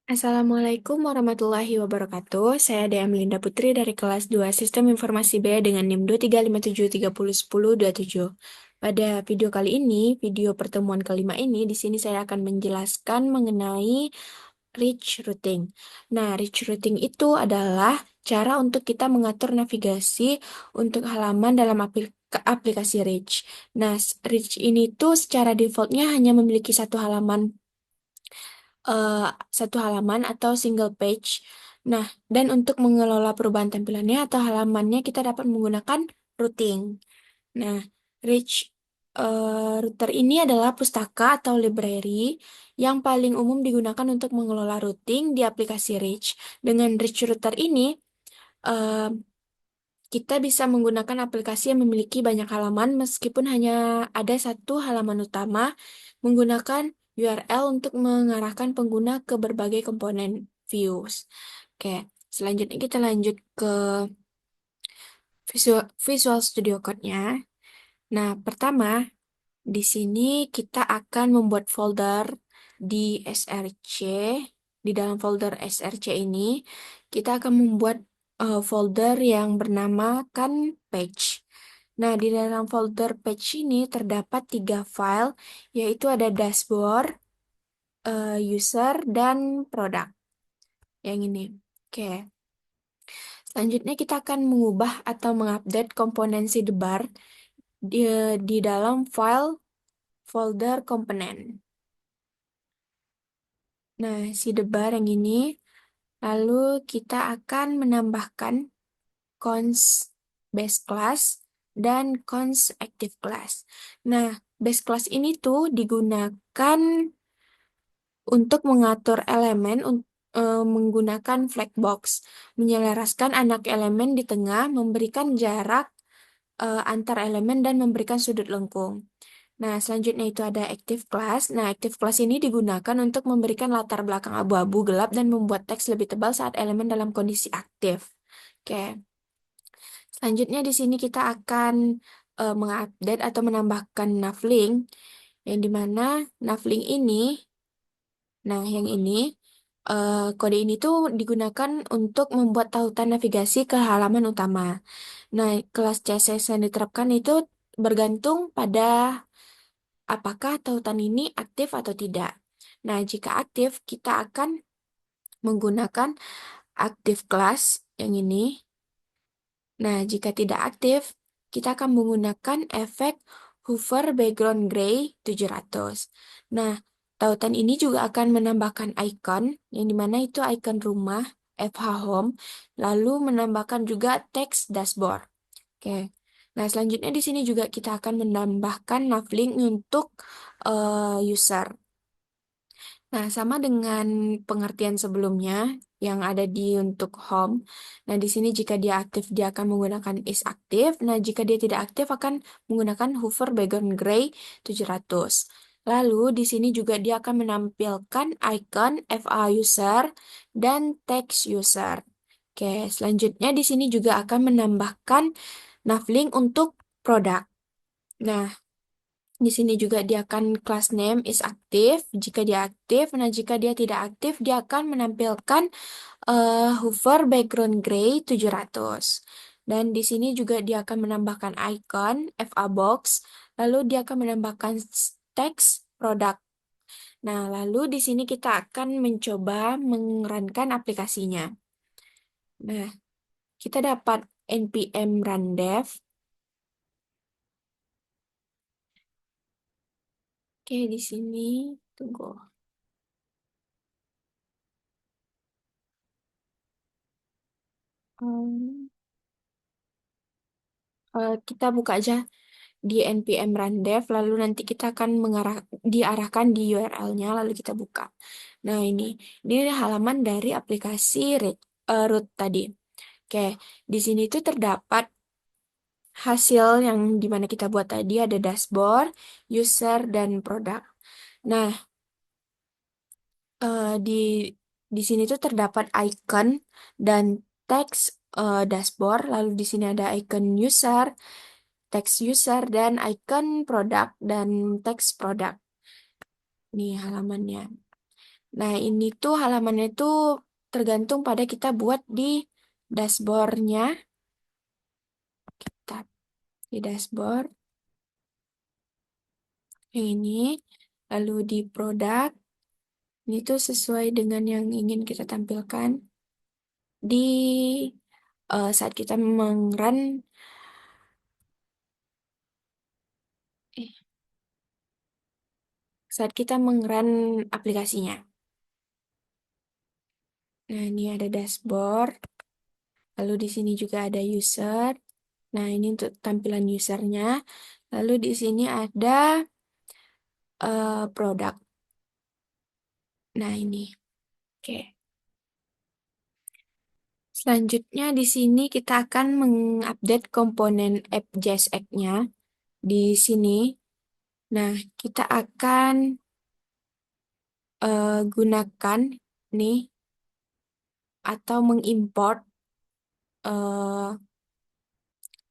Assalamualaikum warahmatullahi wabarakatuh. Saya Dea Melinda Putri dari kelas 2 Sistem Informasi B dengan NIM 23573001027. Pada video kali ini, video pertemuan kelima ini, di sini saya akan menjelaskan mengenai rich routing. Nah, rich routing itu adalah cara untuk kita mengatur navigasi untuk halaman dalam aplikasi Rich. Nah, Rich ini tuh secara defaultnya hanya memiliki eh, satu halaman atau single page. Nah, dan untuk mengelola perubahan tampilannya atau halamannya kita dapat menggunakan routing. Nah, Rich router ini adalah pustaka atau library yang paling umum digunakan untuk mengelola routing di aplikasi Rich. Dengan Rich router ini, eh, kita bisa menggunakan aplikasi yang memiliki banyak halaman meskipun hanya ada satu halaman utama menggunakan URL untuk mengarahkan pengguna ke berbagai komponen views. Oke, selanjutnya kita lanjut ke Visual Studio Code-nya. Nah, pertama, di sini kita akan membuat folder di src. Di dalam folder src ini, kita akan membuat folder yang bernamakan page. Nah, di dalam folder page ini terdapat tiga file, yaitu ada dashboard, user, dan product. Yang ini. Oke. Selanjutnya kita akan mengubah atau mengupdate komponen sidebar di, di dalam file folder komponen. Nah, sidebar yang ini, lalu kita akan menambahkan cons base class dan cons active class. Nah, base class ini tuh digunakan untuk mengatur elemen menggunakan flag box, menyelaraskan anak elemen di tengah, memberikan jarak antar elemen dan memberikan sudut lengkung. Nah, selanjutnya itu ada active class. Nah, active class ini digunakan untuk memberikan latar belakang abu-abu gelap dan membuat teks lebih tebal saat elemen dalam kondisi aktif. Oke. Selanjutnya di sini kita akan mengupdate atau menambahkan navlink yang dimana navlink ini, nah yang ini kode ini tuh digunakan untuk membuat tautan navigasi ke halaman utama. Nah, kelas CSS yang diterapkan itu bergantung pada apakah tautan ini aktif atau tidak. Nah, jika aktif, kita akan menggunakan active class yang ini. Nah, jika tidak aktif, kita akan menggunakan efek hover background gray 700. Nah, tautan ini juga akan menambahkan icon, yang dimana itu icon rumah, FH Home, lalu menambahkan juga teks dashboard. Oke. Nah, selanjutnya di sini juga kita akan menambahkan navlink untuk user. Nah, sama dengan pengertian sebelumnya yang ada di untuk home. Nah, di sini jika dia aktif, dia akan menggunakan is aktif. Nah, jika dia tidak aktif akan menggunakan hover background gray 700. Lalu, di sini juga dia akan menampilkan icon FA user dan text user. Oke, selanjutnya di sini juga akan menambahkan navlink untuk produk. Nah, di sini juga dia akan class name is aktif. Jika dia aktif, nah jika dia tidak aktif, dia akan menampilkan hover background gray 700. Dan di sini juga dia akan menambahkan icon FA box, lalu dia akan menambahkan teks produk. Nah, lalu di sini kita akan mencoba mengerankan aplikasinya. Nah, kita dapat npm run dev. Oke, di sini tunggu. Hmm, kita buka aja di npm run dev, lalu nanti kita akan diarahkan di URL-nya, lalu kita buka. Nah, ini halaman dari aplikasi root tadi. Oke, di sini itu terdapat hasil yang dimana kita buat tadi ada dashboard, user, dan produk. Nah, di sini tuh terdapat icon dan teks dashboard, lalu di sini ada icon user, teks user, dan icon produk dan teks produk. Nih halamannya. Nah, ini tuh halamannya tuh tergantung pada kita buat di dashboardnya. Kita di dashboard yang ini, lalu di produk, ini tuh sesuai dengan yang ingin kita tampilkan di saat kita mengrun eh, saat kita mengrun aplikasinya. Nah, ini ada dashboard, lalu di sini juga ada user. Nah, ini untuk tampilan usernya. Lalu di sini ada produk. Nah, ini. Oke. Selanjutnya di sini kita akan mengupdate komponen app JSX-nya di sini. Nah, kita akan gunakan nih atau mengimport eh,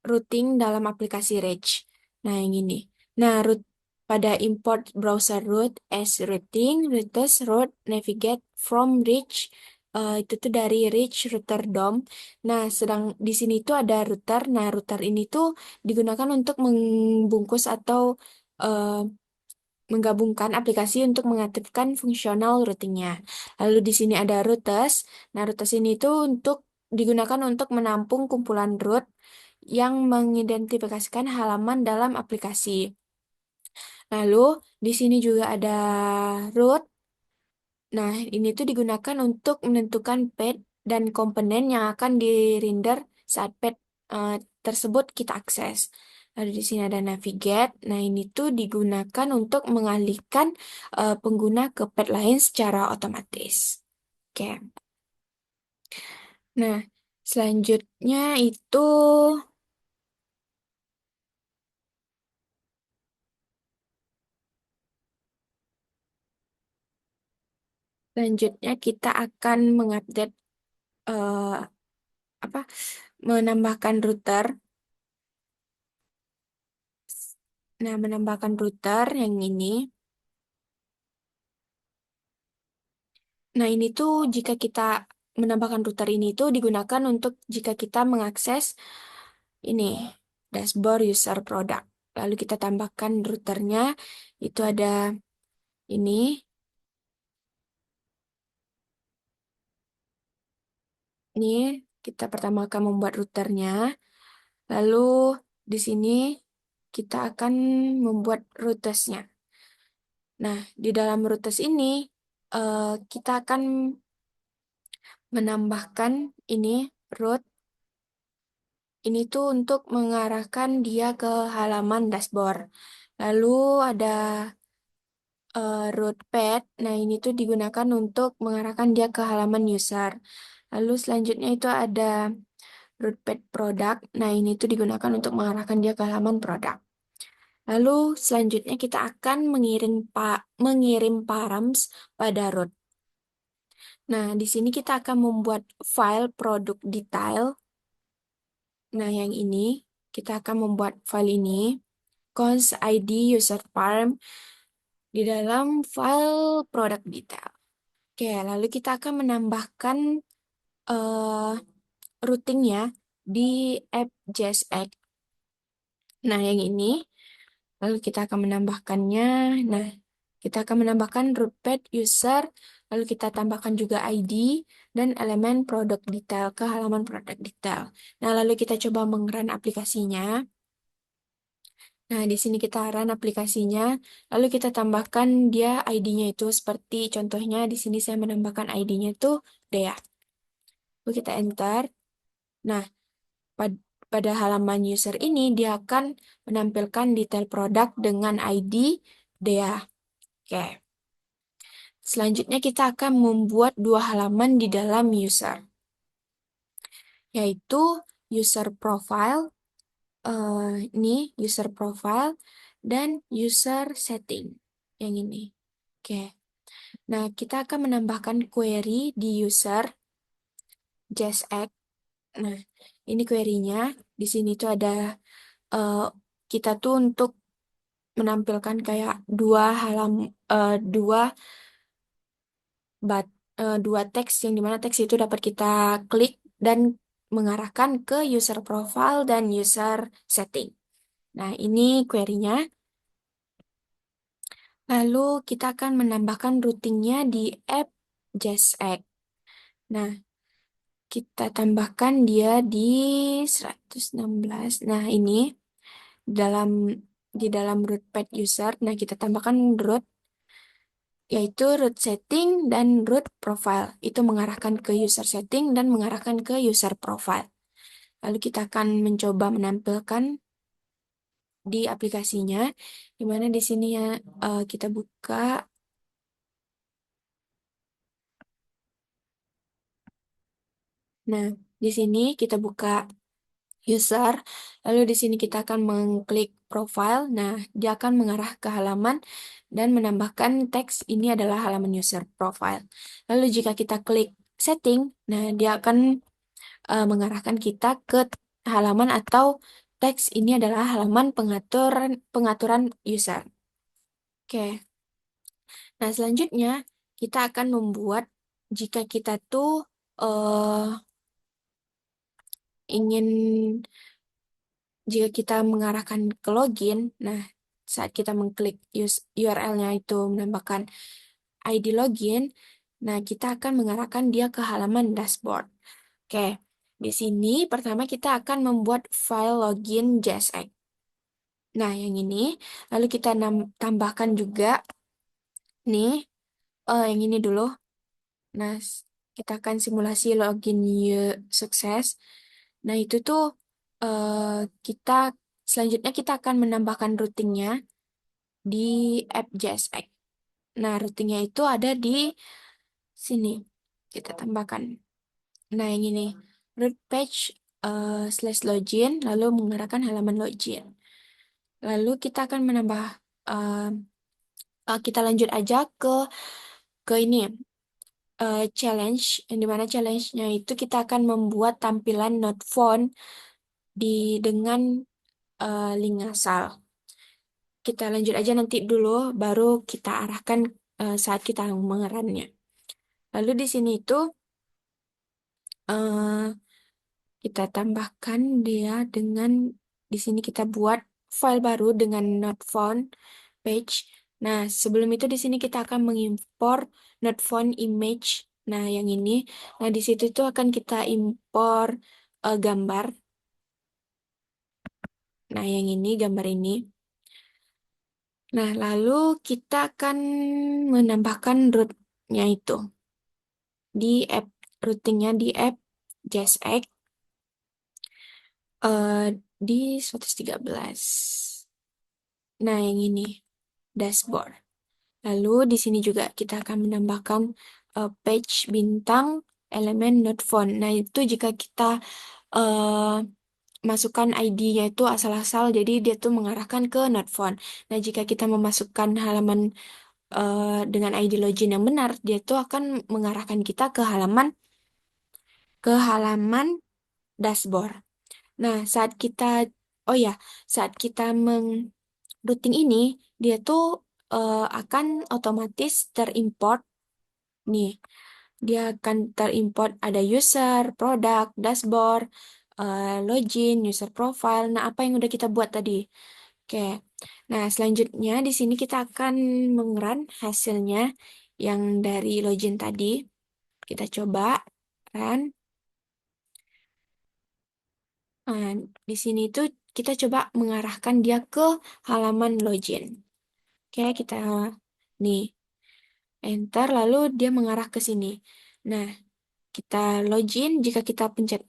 routing dalam aplikasi Rage. Nah, yang ini. Nah, pada import browser root as routing, routes route navigate from Rage. Itu tuh dari Rage router DOM. Nah, sedang di sini tuh ada router. Nah, router ini tuh digunakan untuk membungkus atau eh, menggabungkan aplikasi untuk mengaktifkan fungsional routingnya. Lalu di sini ada routes. Nah, routes ini tuh digunakan untuk menampung kumpulan root yang mengidentifikasikan halaman dalam aplikasi. Lalu di sini juga ada root. Nah, ini tuh digunakan untuk menentukan path dan komponen yang akan di-render saat path eh, tersebut kita akses. Lalu di sini ada navigate. Nah, ini tuh digunakan untuk mengalihkan pengguna ke path lain secara otomatis. Oke. Nah, selanjutnya itu selanjutnya kita akan mengupdate eh, apa menambahkan router. Nah, menambahkan router yang ini. Nah, ini tuh jika kita menambahkan router ini tuh digunakan untuk jika kita mengakses ini dashboard user product. Lalu kita tambahkan routernya itu ada ini. Ini kita pertama akan membuat routernya. Lalu di sini kita akan membuat routesnya. Nah, di dalam routes ini kita akan menambahkan ini route. Ini tuh untuk mengarahkan dia ke halaman dashboard. Lalu ada route path. Nah, ini tuh digunakan untuk mengarahkan dia ke halaman user. Lalu selanjutnya itu ada route path product. Nah, ini tuh digunakan untuk mengarahkan dia ke halaman produk. Lalu selanjutnya kita akan mengirim params pada route. Nah, di sini kita akan membuat file produk detail. Nah, yang ini kita akan membuat file ini, cons ID user parm di dalam file product detail. Oke, lalu kita akan menambahkan eh, routingnya di app JSX. Nah, yang ini, lalu kita akan menambahkannya. Nah, kita akan menambahkan root path user, lalu kita tambahkan juga ID dan elemen product detail ke halaman product detail. Nah, lalu kita coba mengrun aplikasinya. Nah, di sini kita run aplikasinya, lalu kita tambahkan dia ID-nya itu seperti contohnya di sini saya menambahkan ID-nya itu Dea. Lalu kita enter. Nah, pada halaman user ini dia akan menampilkan detail produk dengan ID Dea. Oke. Selanjutnya kita akan membuat dua halaman di dalam user, yaitu user profile, ini user profile, dan user setting, yang ini. Oke. Nah, kita akan menambahkan query di user JSX. Nah, ini query-nya. Di sini tuh ada eh, kita tuh untuk menampilkan kayak dua dua teks yang dimana teks itu dapat kita klik dan mengarahkan ke user profile dan user setting. Nah, ini query-nya. Lalu kita akan menambahkan routingnya di app JSX. Nah, kita tambahkan dia di 116. Nah, ini dalam di dalam root page user. Nah, kita tambahkan root yaitu root setting dan root profile. Itu mengarahkan ke user setting dan mengarahkan ke user profile. Lalu kita akan mencoba menampilkan di aplikasinya, di mana di sini ya kita buka. Nah, di sini kita buka user, lalu di sini kita akan mengklik profile. Nah, dia akan mengarah ke halaman dan menambahkan teks ini adalah halaman user profile. Lalu jika kita klik setting, nah dia akan mengarahkan kita ke halaman atau teks ini adalah halaman pengaturan pengaturan user. Oke. Nah, selanjutnya kita akan membuat jika kita tuh ingin jika kita mengarahkan ke login, nah saat kita mengklik URL-nya itu menambahkan ID login, nah kita akan mengarahkan dia ke halaman dashboard. Oke, di sini pertama kita akan membuat file login JSX. Nah, yang ini, lalu kita tambahkan juga nih, yang ini dulu. Nah, kita akan simulasi login sukses. Nah, itu tuh eh, kita selanjutnya kita akan menambahkan routingnya di app JSX. Nah, routingnya itu ada di sini. Kita tambahkan. Nah, yang ini root page slash login, lalu mengarahkan halaman login. Lalu kita akan menambah eh, kita lanjut aja ke ini challenge, yang dimana challenge-nya itu kita akan membuat tampilan not found di dengan link asal. Kita lanjut aja nanti dulu, baru kita arahkan saat kita mengerannya. Lalu di sini itu eh, kita tambahkan dia dengan di sini kita buat file baru dengan not found page. Nah, sebelum itu di sini kita akan mengimpor not found image. Nah, yang ini. Nah, di situ itu akan kita impor gambar. Nah, yang ini gambar ini. Nah, lalu kita akan menambahkan rootnya itu di app routingnya di app JSX di 113. Nah, yang ini dashboard. Lalu di sini juga kita akan menambahkan page bintang elemen not found. Nah, itu jika kita eh, masukkan ID-nya itu asal-asal, jadi dia tuh mengarahkan ke not found. Nah, jika kita memasukkan halaman dengan ID login yang benar, dia tuh akan mengarahkan kita ke halaman dashboard. Nah, oh ya, saat kita routing ini, dia tuh akan otomatis terimport nih. Dia akan terimport ada user, produk, dashboard, login, user profile. Nah, apa yang udah kita buat tadi? Oke. Nah, selanjutnya di sini kita akan mengerun hasilnya yang dari login tadi. Kita coba run. Nah, di sini tuh kita coba mengarahkan dia ke halaman login. Oke, kita nih enter lalu dia mengarah ke sini. Nah, kita login, jika kita pencet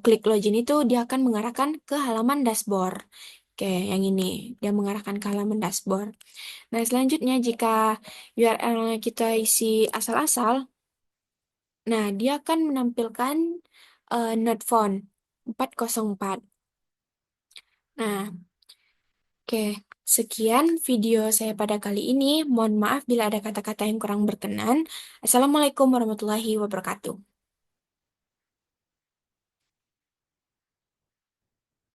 klik login itu dia akan mengarahkan ke halaman dashboard. Oke, yang ini dia mengarahkan ke halaman dashboard. Nah, selanjutnya jika URL-nya kita isi asal-asal, nah dia akan menampilkan not found 404. Nah, oke, sekian video saya pada kali ini. Mohon maaf bila ada kata-kata yang kurang berkenan. Assalamualaikum warahmatullahi wabarakatuh.